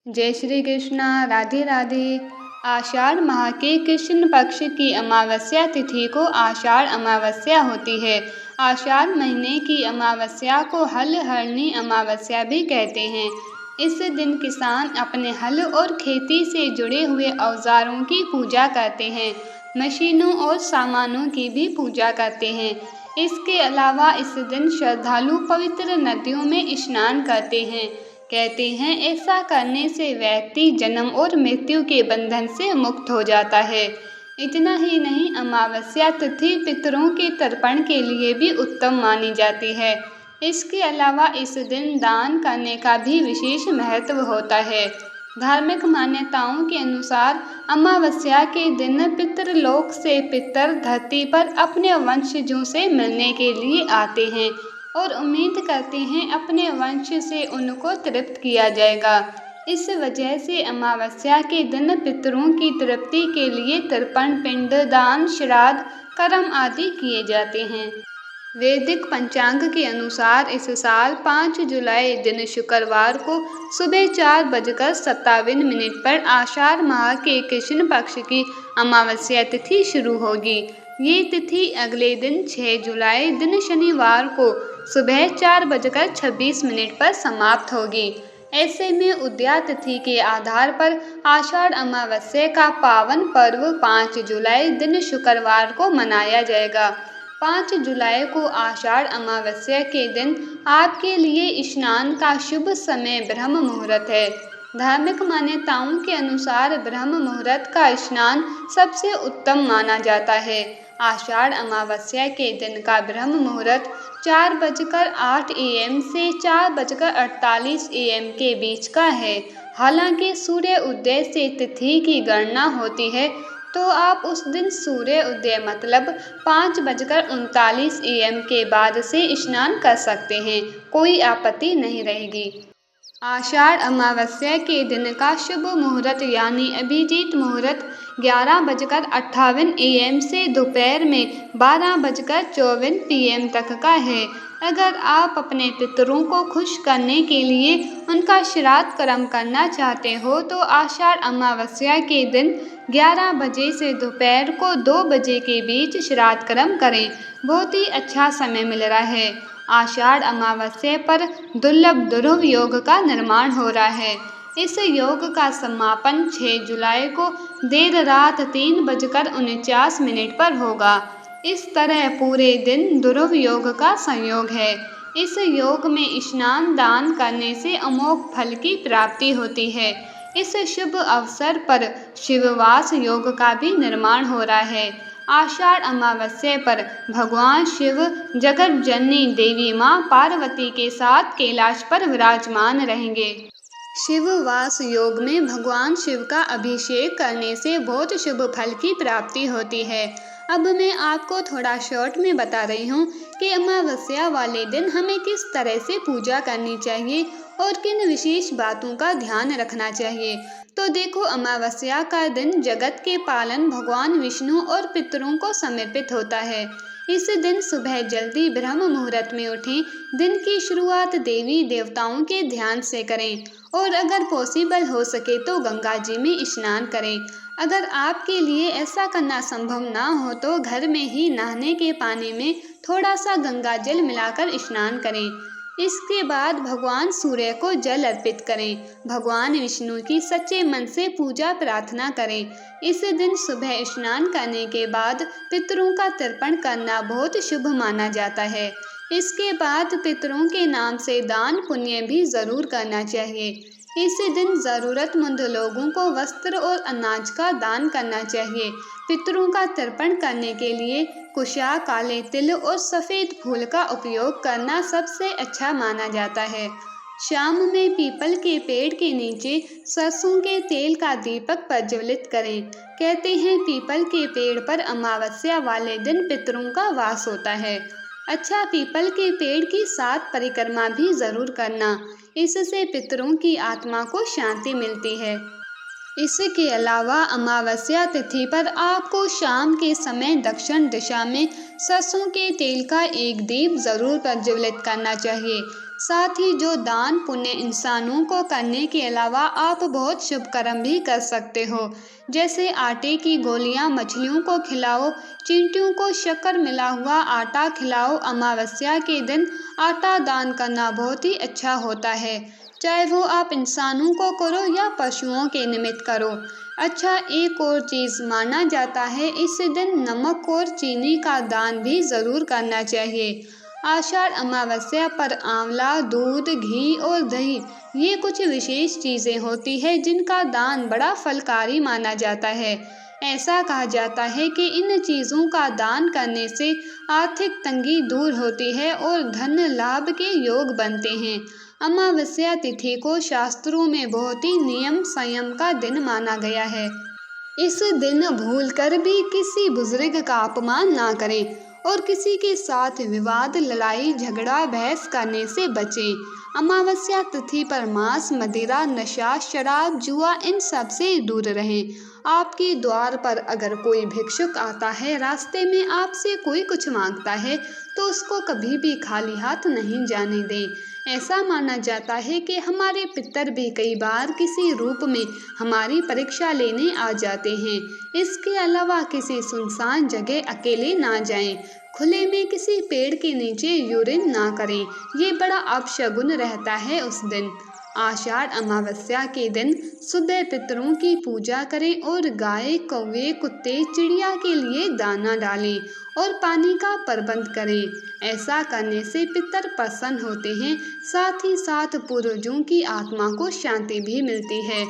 जय श्री कृष्णा। राधे राधे। आषाढ़ माह के कृष्ण पक्ष की अमावस्या तिथि को आषाढ़ अमावस्या होती है। आषाढ़ महीने की अमावस्या को हलहरणी अमावस्या भी कहते हैं। इस दिन किसान अपने हल और खेती से जुड़े हुए औजारों की पूजा करते हैं। मशीनों और सामानों की भी पूजा करते हैं। इसके अलावा इस दिन श्रद्धालु पवित्र नदियों में स्नान करते हैं। कहते हैं ऐसा करने से व्यक्ति जन्म और मृत्यु के बंधन से मुक्त हो जाता है। इतना ही नहीं, अमावस्या तिथि पितरों के तर्पण के लिए भी उत्तम मानी जाती है। इसके अलावा इस दिन दान करने का भी विशेष महत्व होता है। धार्मिक मान्यताओं के अनुसार अमावस्या के दिन पितरलोक से पितर धरती पर अपने वंशजों से मिलने के लिए आते हैं और उम्मीद करते हैं अपने वंश से उनको तृप्त किया जाएगा। इस वजह से अमावस्या के दिन पितरों की तृप्ति के लिए तर्पण, पिंड दान, श्राद्ध, कर्म आदि किए जाते हैं। वैदिक पंचांग के अनुसार इस साल 5 जुलाई दिन शुक्रवार को सुबह 4:57 पर आषाढ़ माह के कृष्ण पक्ष की अमावस्या तिथि शुरू होगी। ये तिथि अगले दिन 6 जुलाई दिन शनिवार को सुबह 4:26 पर समाप्त होगी। ऐसे में उदया तिथि के आधार पर आषाढ़ अमावस्या का पावन पर्व 5 जुलाई दिन शुक्रवार को मनाया जाएगा। 5 जुलाई को आषाढ़ अमावस्या के दिन आपके लिए स्नान का शुभ समय ब्रह्म मुहूर्त है। धार्मिक मान्यताओं के अनुसार ब्रह्म मुहूर्त का स्नान सबसे उत्तम माना जाता है। आषाढ़ अमावस्या के दिन का ब्रह्म मुहूर्त 4:08 AM से 4:48 AM के बीच का है। हालांकि सूर्य उदय से तिथि की गणना होती है तो आप उस दिन सूर्य उदय मतलब 5:39 AM के बाद से स्नान कर सकते हैं, कोई आपत्ति नहीं रहेगी। आषाढ़ अमावस्या के दिन का शुभ मुहूर्त यानी अभिजीत मुहूर्त 11:58 AM से दोपहर में 12:54 PM तक का है। अगर आप अपने पितरों को खुश करने के लिए उनका श्राद्ध कर्म करना चाहते हो तो आषाढ़ अमावस्या के दिन 11 बजे से दोपहर को 2 बजे के बीच श्राद्ध कर्म करें। बहुत ही अच्छा समय मिल रहा है। आषाढ़ अमावस्या पर दुर्लभ ध्रुव योग का निर्माण हो रहा है। इस योग का समापन 6 जुलाई को देर रात 3:49 पर होगा। इस तरह पूरे दिन ध्रुव योग का संयोग है। इस योग में स्नान दान करने से अमोघ फल की प्राप्ति होती है। इस शुभ अवसर पर शिववास योग का भी निर्माण हो रहा है। आषाढ़ अमावस्या पर भगवान शिव जगत जननी देवी माँ पार्वती के साथ कैलाश पर विराजमान रहेंगे। शिववास योग में भगवान शिव का अभिषेक करने से बहुत शुभ फल की प्राप्ति होती है। अब मैं आपको थोड़ा शॉर्ट में बता रही हूँ कि अमावस्या वाले दिन हमें किस तरह से पूजा करनी चाहिए और किन विशेष बातों का ध्यान रखना चाहिए। तो देखो, अमावस्या का दिन जगत के पालन भगवान विष्णु और पितरों को समर्पित होता है। इस दिन सुबह जल्दी ब्रह्म मुहूर्त में उठें। दिन की शुरुआत देवी देवताओं के ध्यान से करें और अगर पॉसिबल हो सके तो गंगा जी में स्नान करें। अगर आपके लिए ऐसा करना संभव ना हो तो घर में ही नहाने के पानी में थोड़ा सा गंगा जल मिलाकर स्नान करें। इसके बाद भगवान सूर्य को जल अर्पित करें। भगवान विष्णु की सच्चे मन से पूजा प्रार्थना करें। इस दिन सुबह स्नान करने के बाद पितरों का तर्पण करना बहुत शुभ माना जाता है। इसके बाद पितरों के नाम से दान पुण्य भी जरूर करना चाहिए। इस दिन ज़रूरतमंद लोगों को वस्त्र और अनाज का दान करना चाहिए। पितरों का तर्पण करने के लिए कुशा, काले तिल और सफ़ेद फूल का उपयोग करना सबसे अच्छा माना जाता है। शाम में पीपल के पेड़ के नीचे सरसों के तेल का दीपक प्रज्वलित करें। कहते हैं पीपल के पेड़ पर अमावस्या वाले दिन पितरों का वास होता है। अच्छा, पीपल के पेड़ की 7 परिक्रमा भी जरूर करना, इससे पितरों की आत्मा को शांति मिलती है। इसके अलावा अमावस्या तिथि पर आपको शाम के समय दक्षिण दिशा में सरसों के तेल का एक दीप जरूर प्रज्वलित करना चाहिए। साथ ही जो दान पुण्य इंसानों को करने के अलावा आप बहुत शुभ कर्म भी कर सकते हो, जैसे आटे की गोलियां मछलियों को खिलाओ, चींटियों को शक्कर मिला हुआ आटा खिलाओ। अमावस्या के दिन आटा दान करना बहुत ही अच्छा होता है, चाहे वो आप इंसानों को करो या पशुओं के निमित्त करो। अच्छा, एक और चीज़ माना जाता है, इस दिन नमक और चीनी का दान भी ज़रूर करना चाहिए। आषाढ़ अमावस्या पर आंवला, दूध, घी और दही, ये कुछ विशेष चीज़ें होती हैं जिनका दान बड़ा फलकारी माना जाता है। ऐसा कहा जाता है कि इन चीज़ों का दान करने से आर्थिक तंगी दूर होती है और धन लाभ के योग बनते हैं। अमावस्या तिथि को शास्त्रों में बहुत ही नियम संयम का दिन माना गया है। इस दिन भूलकर भी किसी बुजुर्ग का अपमान ना करें और किसी के साथ विवाद, लड़ाई झगड़ा, बहस करने से बचें। अमावस्या तिथि पर मांस, मदिरा, नशा, शराब, जुआ, इन सब से दूर रहें। आपके द्वार पर अगर कोई भिक्षुक आता है, रास्ते में आपसे कोई कुछ मांगता है, तो उसको कभी भी खाली हाथ नहीं जाने दें। ऐसा माना जाता है कि हमारे पितर भी कई बार किसी रूप में हमारी परीक्षा लेने आ जाते हैं। इसके अलावा किसी सुनसान जगह अकेले ना जाएं, खुले में किसी पेड़ के नीचे यूरिन ना करें, ये बड़ा अपशगुन रहता है उस दिन। आषाढ़ अमावस्या के दिन सुबह पितरों की पूजा करें और गाय, कौवे, कुत्ते, चिड़िया के लिए दाना डालें और पानी का प्रबंध करें। ऐसा करने से पितर प्रसन्न होते हैं, साथ ही साथ पूर्वजों की आत्मा को शांति भी मिलती है।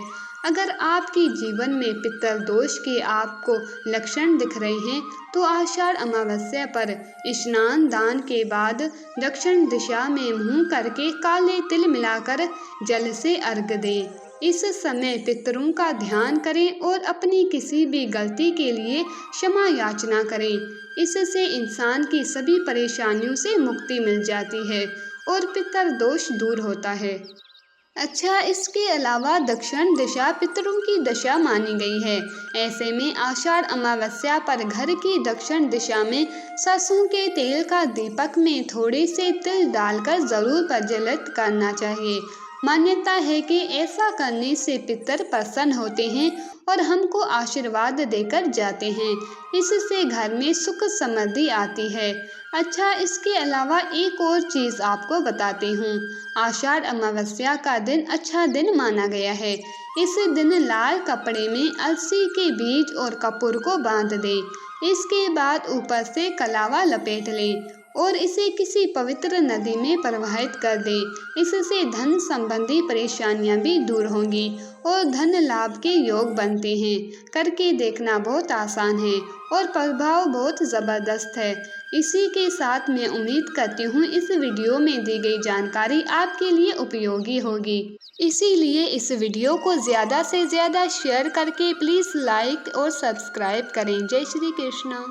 अगर आपके जीवन में पितर दोष के आपको लक्षण दिख रहे हैं, तो आषाढ़ अमावस्या पर स्नान दान के बाद दक्षिण दिशा में मुंह करके काले तिल मिलाकर जल से अर्घ दें। इस समय पितरों का ध्यान करें और अपनी किसी भी गलती के लिए क्षमा याचना करें। इससे इंसान की सभी परेशानियों से मुक्ति मिल जाती है और पितर दोष दूर होता है। अच्छा, इसके अलावा दक्षिण दिशा पितरों की दशा मानी गई है। ऐसे में आषाढ़ अमावस्या पर घर की दक्षिण दिशा में सरसों के तेल का दीपक में थोड़े से तिल डालकर जरूर प्रज्वलित करना चाहिए। मान्यता है कि ऐसा करने से पितर प्रसन्न होते हैं और हमको आशीर्वाद देकर जाते हैं। इससे घर में सुख समृद्धि आती है। अच्छा, इसके अलावा एक और चीज़ आपको बताती हूँ। आषाढ़ अमावस्या का दिन अच्छा दिन माना गया है। इस दिन लाल कपड़े में अलसी के बीज और कपूर को बांध दें। इसके बाद ऊपर से कलावा लपेट लें और इसे किसी पवित्र नदी में प्रवाहित कर दें। इससे धन संबंधी परेशानियां भी दूर होंगी और धन लाभ के योग बनते हैं। करके देखना बहुत आसान है और प्रभाव बहुत ज़बरदस्त है। इसी के साथ मैं उम्मीद करती हूँ इस वीडियो में दी गई जानकारी आपके लिए उपयोगी होगी। इसीलिए इस वीडियो को ज़्यादा से ज़्यादा शेयर करके प्लीज़ लाइक और सब्सक्राइब करें। जय श्री कृष्ण।